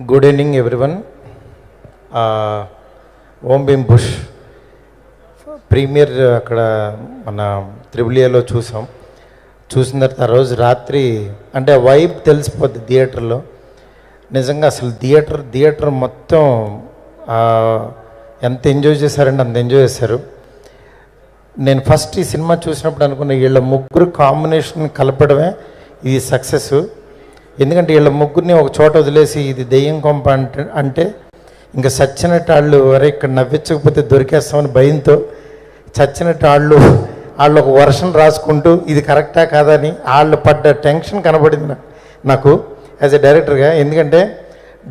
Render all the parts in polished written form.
Good evening everyone. Om Bhim Bush premiere అక్కడ మన త్రిబులియాలో చూసిన తర్వాత ఆ రోజు రాత్రి అంటే వైబ్ తెలిసిపోద్ది థియేటర్లో. నిజంగా అసలు థియేటర్ మొత్తం ఎంత ఎంజాయ్ చేశారంటే అంత ఎంజాయ్ చేశారు. నేను ఫస్ట్ ఈ సినిమా చూసినప్పుడు అనుకున్న వీళ్ళ ముగ్గురు కాంబినేషన్ కలపడమే ఇది సక్సెస్. ఎందుకంటే వీళ్ళ ముగ్గురిని ఒక చోట వదిలేసి ఇది దెయ్యం కొంప అంటే ఇంకా చచ్చినట్టు వాళ్ళు వరే ఇక్కడ నవ్వించకపోతే దొరికేస్తామని భయంతో చచ్చినట్టు వాళ్ళు ఒక వర్షన్ రాసుకుంటూ ఇది కరెక్టా కాదా అని వాళ్ళు పడ్డ టెన్షన్ కనబడింది నాకు యాజ్ ఎ డైరెక్టర్గా. ఎందుకంటే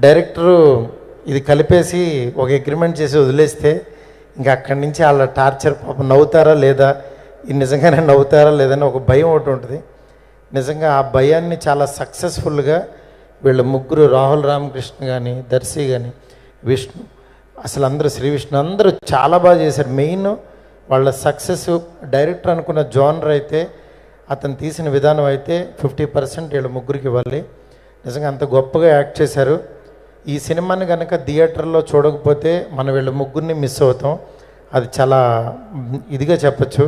డైరెక్టరు ఇది కలిపేసి ఒక అగ్రిమెంట్ చేసి వదిలేస్తే ఇంకా అక్కడి నుంచి వాళ్ళ టార్చర్ పాపం నవ్వుతారా లేదా, ఇది నిజంగానే నవ్వుతారా లేదని ఒక భయం ఒకటి ఉంటుంది. నిజంగా ఆ భయాన్ని చాలా సక్సెస్ఫుల్గా వీళ్ళ ముగ్గురు రాహుల్ రామకృష్ణ కానీ, దర్శి కానీ, విష్ణు, అసలు అందరూ శ్రీ విష్ణు అందరూ చాలా బాగా చేశారు. మెయిన్ వాళ్ళ సక్సెస్ డైరెక్టర్ అనుకున్న జోనర్ అయితే అతను తీసిన విధానం అయితే 50% వీళ్ళ ముగ్గురికి ఇవ్వాలి. నిజంగా అంత గొప్పగా యాక్ట్ చేశారు. ఈ సినిమాని కనుక థియేటర్లో చూడకపోతే మనం వీళ్ళ ముగ్గురిని మిస్ అవుతాం. అది చాలా ఇదిగా చెప్పచ్చు.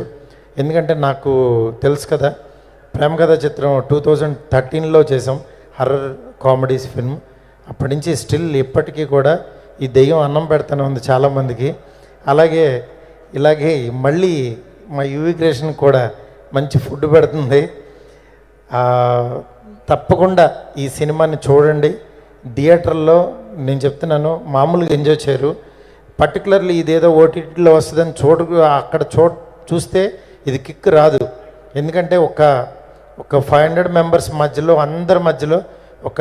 ఎందుకంటే నాకు తెలుసు కదా, ప్రేమ కథ చిత్రం 2013లో చేసాం, హర్రర్ కామెడీస్ ఫిల్మ్. అప్పటి నుంచి స్టిల్ ఇప్పటికీ కూడా ఈ దెయ్యం అన్నం పెడతానే ఉంది చాలామందికి. ఇలాగే మళ్ళీ మా యువి క్రియేషన్ కూడా మంచి ఫుడ్ పెడుతుంది. తప్పకుండా ఈ సినిమాని చూడండి. థియేటర్లో నేను చెప్తున్నాను మామూలుగా ఎంజాయ్ చేయరు. పర్టికులర్లీ ఇదేదో ఓటీటీలో వస్తుందని అక్కడ చూస్తే ఇది కిక్ రాదు. ఎందుకంటే ఒక 500 మెంబర్స్ మధ్యలో అందరి మధ్యలో ఒక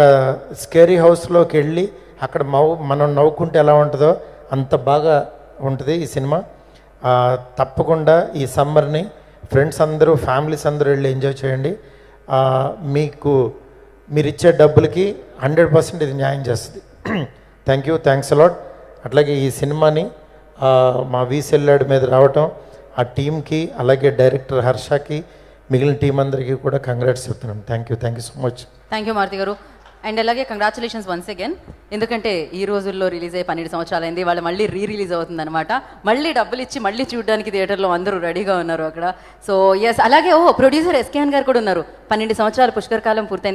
స్కేరీ హౌస్లోకి వెళ్ళి అక్కడ మనం నవ్వుకుంటే ఎలా ఉంటుందో అంత బాగా ఉంటుంది ఈ సినిమా. తప్పకుండా ఈ సమ్మర్ని ఫ్రెండ్స్ అందరూ ఫ్యామిలీస్ అందరూ వెళ్ళి ఎంజాయ్ చేయండి. మీరు ఇచ్చే డబ్బులకి 100% ఇది న్యాయం చేస్తుంది. Thanks a lot. అట్లాగే ఈ సినిమాని మా వీసెల్లాడ్ మీద రావటం ఆ టీంకి, అలాగే డైరెక్టర్ హర్షకి, మిగిలిన టీం అందరికీ కూడా కంగ్రాట్స్ చెప్తున్నాను. Thank you so much. Thank you Maruthi గారు. అండ్ అలాగే కంగ్రాచులేషన్స్ వన్స్ అగైన్. ఎందుకంటే ఈ రోజుల్లో రిలీజ్ అయ్యి 12 సంవత్సరాలైంది, వాళ్ళు మళ్ళీ రిలీజ్ అవుతుంది అనమాట. మళ్ళీ డబ్బులు ఇచ్చి మళ్ళీ చూడడానికి థియేటర్లో అందరూ రెడీగా ఉన్నారు అక్కడ. సో ఎస్, అలాగే ప్రొడ్యూసర్ ఎస్కేఎన్ గారు కూడా ఉన్నారు. 12 సంవత్సరాలు పుష్కర్ కాలం పూర్తయింది.